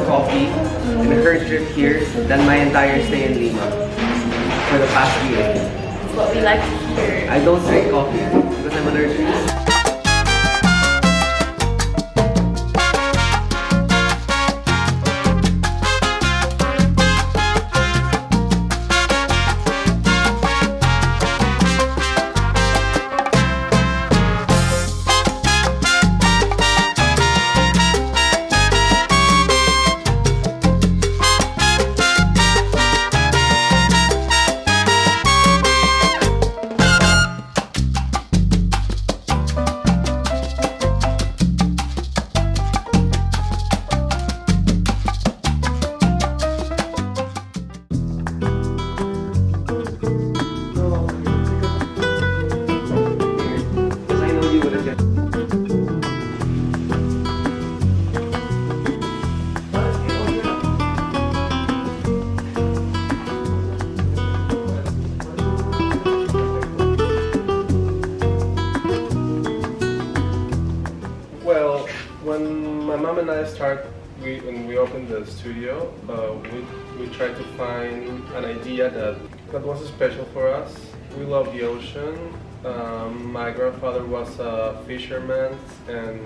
coffee and her trip here than my entire stay in Lima for the past year. That's what we like to hear. I don't drink coffee because I'm allergic. Well, when my mom and I when we opened the studio, we tried to find an idea that was special for us. We love the ocean. My grandfather was a fisherman, and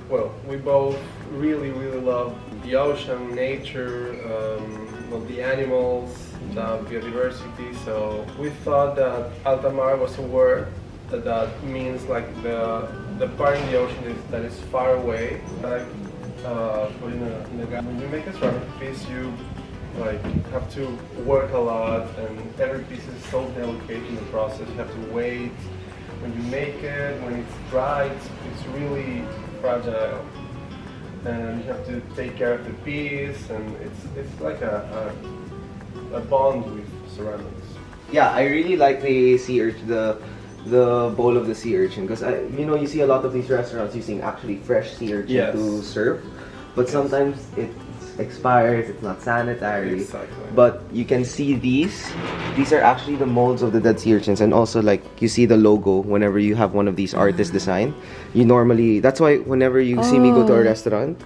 well, we both really love the ocean, nature, the animals, the biodiversity. So we thought that Altamar was a word that means like the part in the ocean that is far away. Like when you make a ceramic piece, you like have to work a lot, and every piece is so delicate in the process. You have to wait when you make it. When it's dry, it's really fragile, and you have to take care of the piece, and it's like a bond with ceramics. Yeah, I really like the sea urchin, the bowl of the sea urchin, because you see a lot of these restaurants using actually fresh sea urchin to serve, but sometimes it expires, it's not sanitary. Exactly. But you can see these are actually the molds of the dead sea urchins, and also like you see the logo whenever you have one of these artist design. That's why whenever you see me go to a restaurant,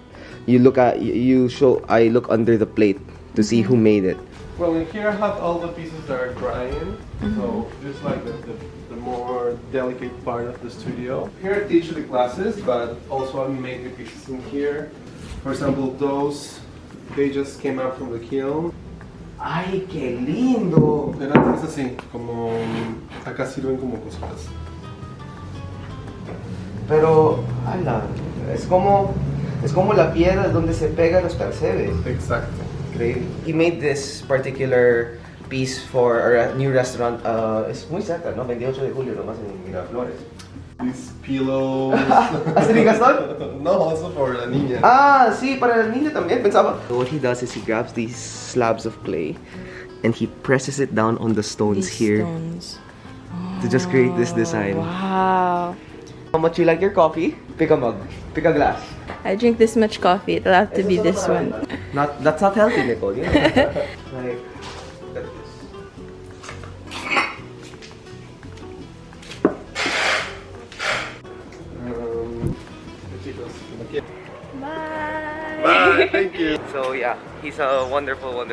I look under the plate to see who made it. Well, in here I have all the pieces that are drying, so just like the more delicate part of the studio. Here I teach the classes, but also I make the pieces in here. For example, those, they just came out from the kiln. ¡Ay, qué lindo! Es así, como acá sirven como cositas. Pero, ala, es como la piedra donde se pegan los percebes. Exacto. Great. He made this particular piece for a new restaurant. Es muy cerca, ¿no? 28 de julio nomás en Miraflores. These pillows. ¿Has tenido Gastón? No, also for la niña. Ah, sí, para la niña también, pensaba. What he does is he grabs these slabs of clay and he presses it down on the stones here. To just create this design. Wow. How much you like your coffee? Pick a mug. Pick a glass. I drink this much coffee. It'll have to be this one. That's not healthy, Nicole. You know? Like, look at this. Bye. Bye. Thank you. So yeah, he's a wonderful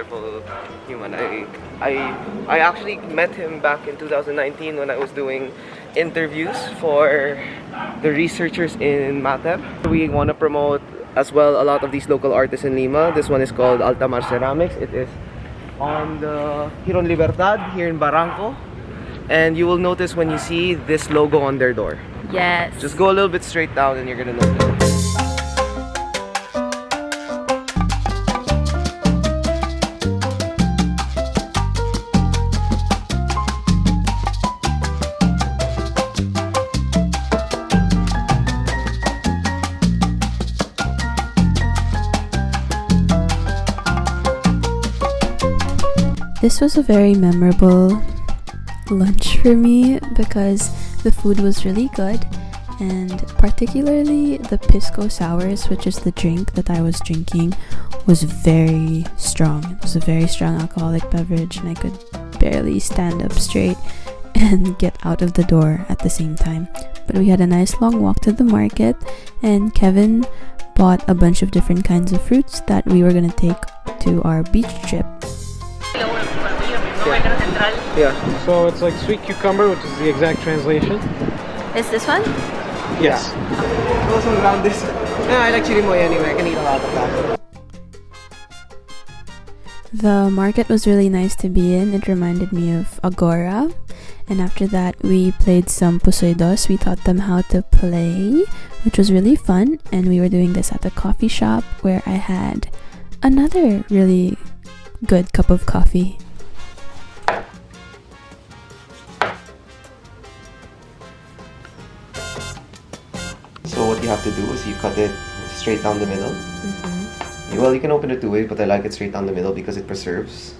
human. I actually met him back in 2019 when I was doing interviews for the researchers in Mater. We want to promote as well a lot of these local artists in Lima. This one is called Altamar Ceramics. It is on the Giron Libertad here in Barranco. And you will notice when you see this logo on their door. Yes. Just go a little bit straight down and you're gonna notice. This was a very memorable lunch for me because the food was really good, and particularly the Pisco sours, which is the drink that I was drinking, was very strong. It was a very strong alcoholic beverage, and I could barely stand up straight and get out of the door at the same time. But we had a nice long walk to the market, and Kevin bought a bunch of different kinds of fruits that we were gonna take to our beach trip. Yeah. So it's like sweet cucumber, which is the exact translation. Is this one? Yes. Also around this. Yeah, I like chirimoy anyway. I can eat a lot of that. The market was really nice to be in. It reminded me of Agora. And after that, we played some pusoy dos. We taught them how to play, which was really fun. And we were doing this at the coffee shop where I had another really good cup of coffee. So what you have to do is you cut it straight down the middle. Well, you can open it two ways, but I like it straight down the middle because it preserves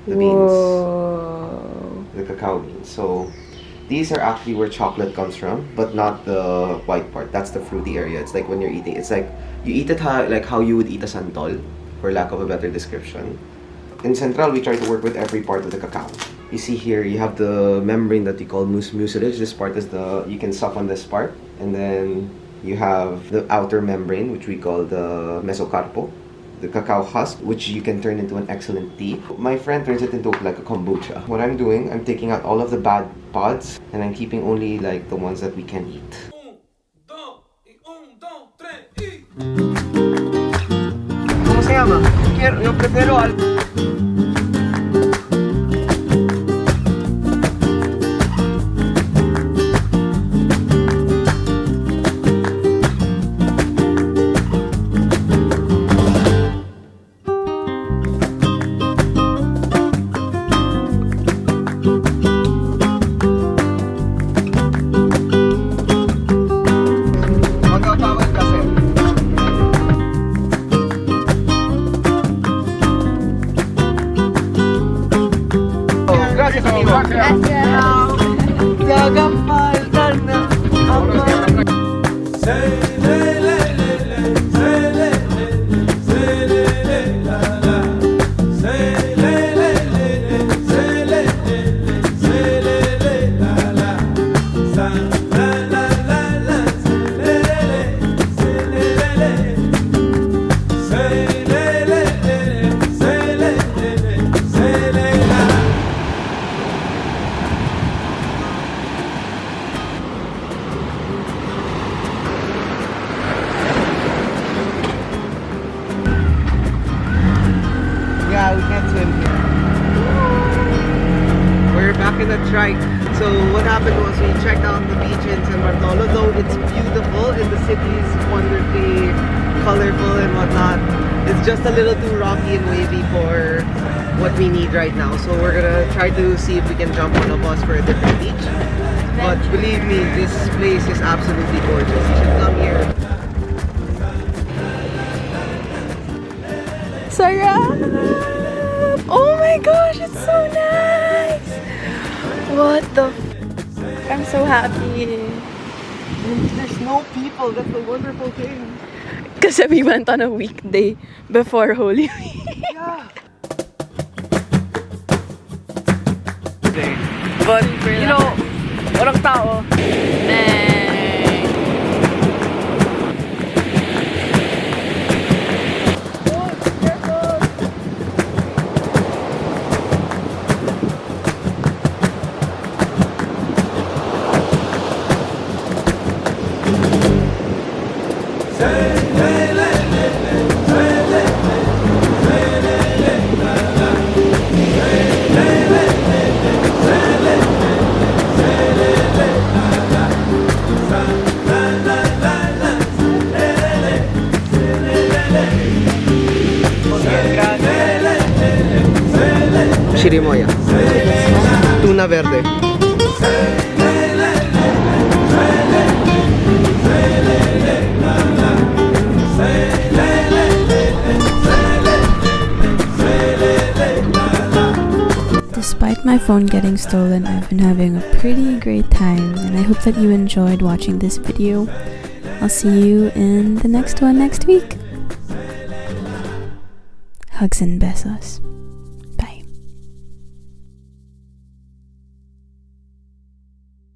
the beans, the cacao beans. So these are actually where chocolate comes from, but not the white part. That's the fruity area. It's like when you're eating, it's like you eat it like how you would eat a santol, for lack of a better description. In Central, we try to work with every part of the cacao. You see here, you have the membrane that we call mucilage. This part is you can suck on this part, and then you have the outer membrane, which we call the mesocarpo, the cacao husk, which you can turn into an excellent tea. My friend turns it into like a kombucha. What I'm doing, I'm taking out all of the bad pods, and I'm keeping only like the ones that we can eat. ¿Cómo se llama? Yo prefiero al... Yeah, we can't swim here. We're back in the trike. So what happened was we checked out the beach in San Bartolo. Though it's beautiful and the city is wonderfully colorful and whatnot, it's just a little too rocky and wavy for what we need right now. So we're gonna try to see if we can jump on a bus for a different beach. But believe me, this place is absolutely gorgeous. You should come here. Sarap! Oh my gosh, it's so nice! What the I'm so happy. And there's no people, that's the wonderful thing. Kasi we went on a weekday before Holy Week. Yeah. But, you know, walang tao. Chirimoya. Tuna verde. Despite my phone getting stolen, I've been having a pretty great time, and I hope that you enjoyed watching this video. I'll see you in the next one next week. Hugs and besos.